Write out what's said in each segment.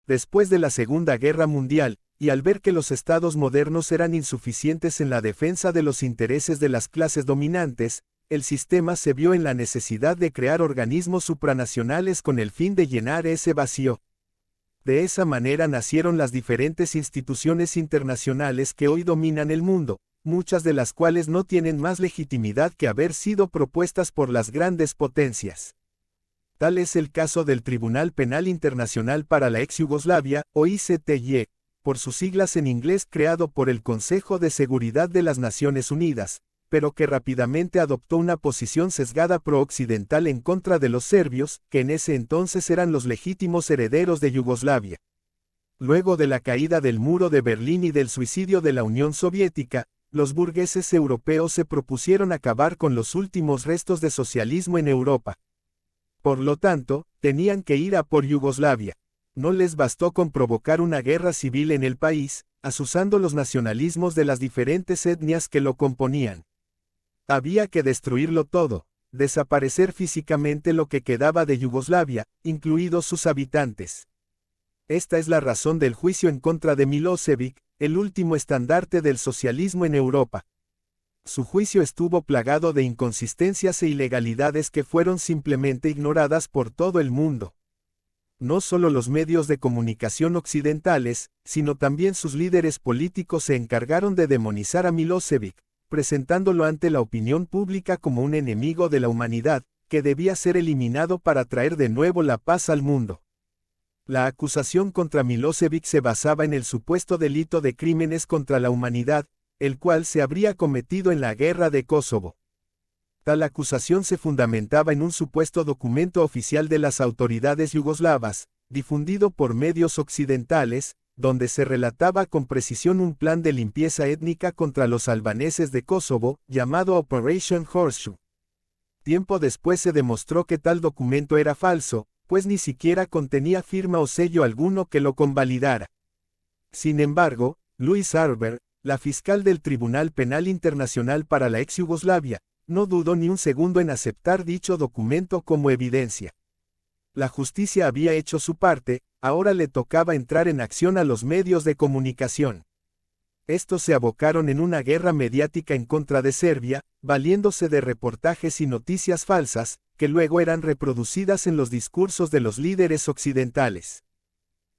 Después de la Segunda Guerra Mundial, y al ver que los estados modernos eran insuficientes en la defensa de los intereses de las clases dominantes, el sistema se vio en la necesidad de crear organismos supranacionales con el fin de llenar ese vacío. De esa manera nacieron las diferentes instituciones internacionales que hoy dominan el mundo, muchas de las cuales no tienen más legitimidad que haber sido propuestas por las grandes potencias. Tal es el caso del Tribunal Penal Internacional para la Ex-Yugoslavia, o ICTY, por sus siglas en inglés, creado por el Consejo de Seguridad de las Naciones Unidas, pero que rápidamente adoptó una posición sesgada pro-occidental en contra de los serbios, que en ese entonces eran los legítimos herederos de Yugoslavia. Luego de la caída del muro de Berlín y del suicidio de la Unión Soviética, los burgueses europeos se propusieron acabar con los últimos restos de socialismo en Europa. Por lo tanto, tenían que ir a por Yugoslavia. No les bastó con provocar una guerra civil en el país, azuzando los nacionalismos de las diferentes etnias que lo componían. Había que destruirlo todo, desaparecer físicamente lo que quedaba de Yugoslavia, incluidos sus habitantes. Esta es la razón del juicio en contra de Milošević, el último estandarte del socialismo en Europa. Su juicio estuvo plagado de inconsistencias e ilegalidades que fueron simplemente ignoradas por todo el mundo. No solo los medios de comunicación occidentales, sino también sus líderes políticos se encargaron de demonizar a Milošević, presentándolo ante la opinión pública como un enemigo de la humanidad, que debía ser eliminado para traer de nuevo la paz al mundo. La acusación contra Milošević se basaba en el supuesto delito de crímenes contra la humanidad, el cual se habría cometido en la guerra de Kosovo. Tal acusación se fundamentaba en un supuesto documento oficial de las autoridades yugoslavas, difundido por medios occidentales, donde se relataba con precisión un plan de limpieza étnica contra los albaneses de Kosovo, llamado Operation Horseshoe. Tiempo después se demostró que tal documento era falso, pues ni siquiera contenía firma o sello alguno que lo convalidara. Sin embargo, Louise Arbour, la fiscal del Tribunal Penal Internacional para la Ex-Yugoslavia, no dudó ni un segundo en aceptar dicho documento como evidencia. La justicia había hecho su parte, ahora le tocaba entrar en acción a los medios de comunicación. Estos se abocaron en una guerra mediática en contra de Serbia, valiéndose de reportajes y noticias falsas, que luego eran reproducidas en los discursos de los líderes occidentales.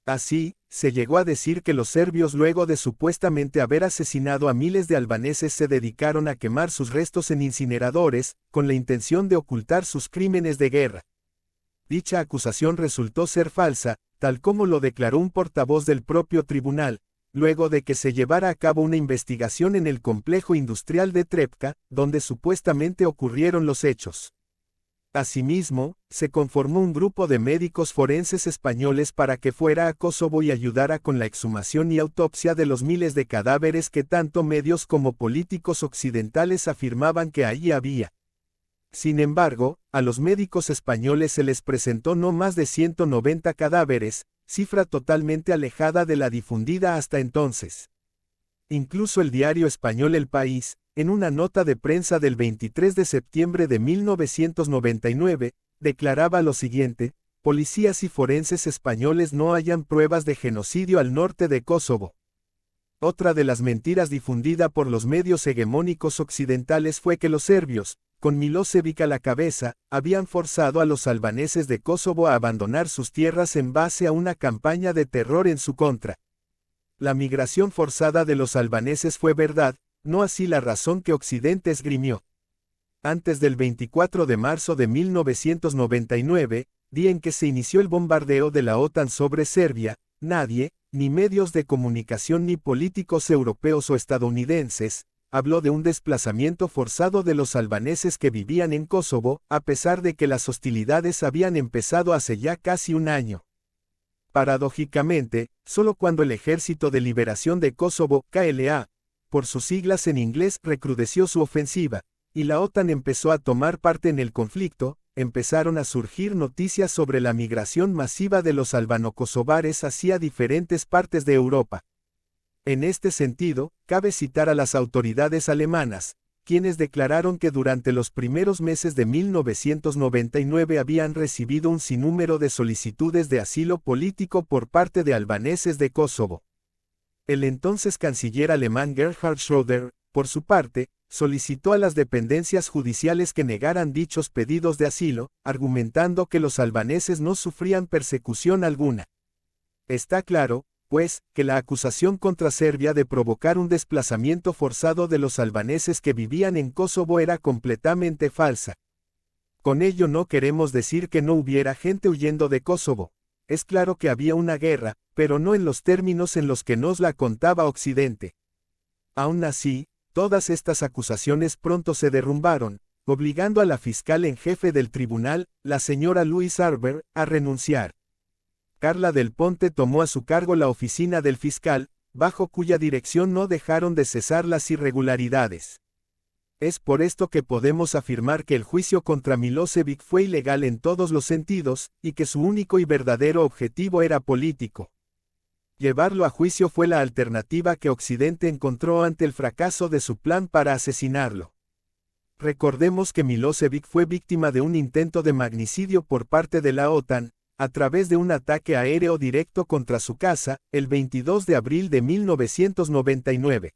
Así, se llegó a decir que los serbios, luego de supuestamente haber asesinado a miles de albaneses, se dedicaron a quemar sus restos en incineradores, con la intención de ocultar sus crímenes de guerra. Dicha acusación resultó ser falsa, tal como lo declaró un portavoz del propio tribunal, luego de que se llevara a cabo una investigación en el complejo industrial de Trepča, donde supuestamente ocurrieron los hechos. Asimismo, se conformó un grupo de médicos forenses españoles para que fuera a Kosovo y ayudara con la exhumación y autopsia de los miles de cadáveres que tanto medios como políticos occidentales afirmaban que allí había. Sin embargo, a los médicos españoles se les presentó no más de 190 cadáveres, cifra totalmente alejada de la difundida hasta entonces. Incluso el diario español El País, en una nota de prensa del 23 de septiembre de 1999, declaraba lo siguiente: policías y forenses españoles no hallan pruebas de genocidio al norte de Kosovo. Otra de las mentiras difundida por los medios hegemónicos occidentales fue que los serbios, con Milošević a la cabeza, habían forzado a los albaneses de Kosovo a abandonar sus tierras en base a una campaña de terror en su contra. La migración forzada de los albaneses fue verdad, no así la razón que Occidente esgrimió. Antes del 24 de marzo de 1999, día en que se inició el bombardeo de la OTAN sobre Serbia, nadie, ni medios de comunicación ni políticos europeos o estadounidenses, habló de un desplazamiento forzado de los albaneses que vivían en Kosovo, a pesar de que las hostilidades habían empezado hace ya casi un año. Paradójicamente, solo cuando el Ejército de Liberación de Kosovo, KLA, por sus siglas en inglés, recrudeció su ofensiva, y la OTAN empezó a tomar parte en el conflicto, empezaron a surgir noticias sobre la migración masiva de los albano-kosovares hacia diferentes partes de Europa. En este sentido, cabe citar a las autoridades alemanas, quienes declararon que durante los primeros meses de 1999 habían recibido un sinnúmero de solicitudes de asilo político por parte de albaneses de Kosovo. El entonces canciller alemán Gerhard Schröder, por su parte, solicitó a las dependencias judiciales que negaran dichos pedidos de asilo, argumentando que los albaneses no sufrían persecución alguna. Está claro, pues, que la acusación contra Serbia de provocar un desplazamiento forzado de los albaneses que vivían en Kosovo era completamente falsa. Con ello no queremos decir que no hubiera gente huyendo de Kosovo. Es claro que había una guerra, pero no en los términos en los que nos la contaba Occidente. Aún así, todas estas acusaciones pronto se derrumbaron, obligando a la fiscal en jefe del tribunal, la señora Louise Arber, a renunciar. Carla Del Ponte tomó a su cargo la oficina del fiscal, bajo cuya dirección no dejaron de cesar las irregularidades. Es por esto que podemos afirmar que el juicio contra Milosevic fue ilegal en todos los sentidos, y que su único y verdadero objetivo era político. Llevarlo a juicio fue la alternativa que Occidente encontró ante el fracaso de su plan para asesinarlo. Recordemos que Milosevic fue víctima de un intento de magnicidio por parte de la OTAN, a través de un ataque aéreo directo contra su casa, el 22 de abril de 1999.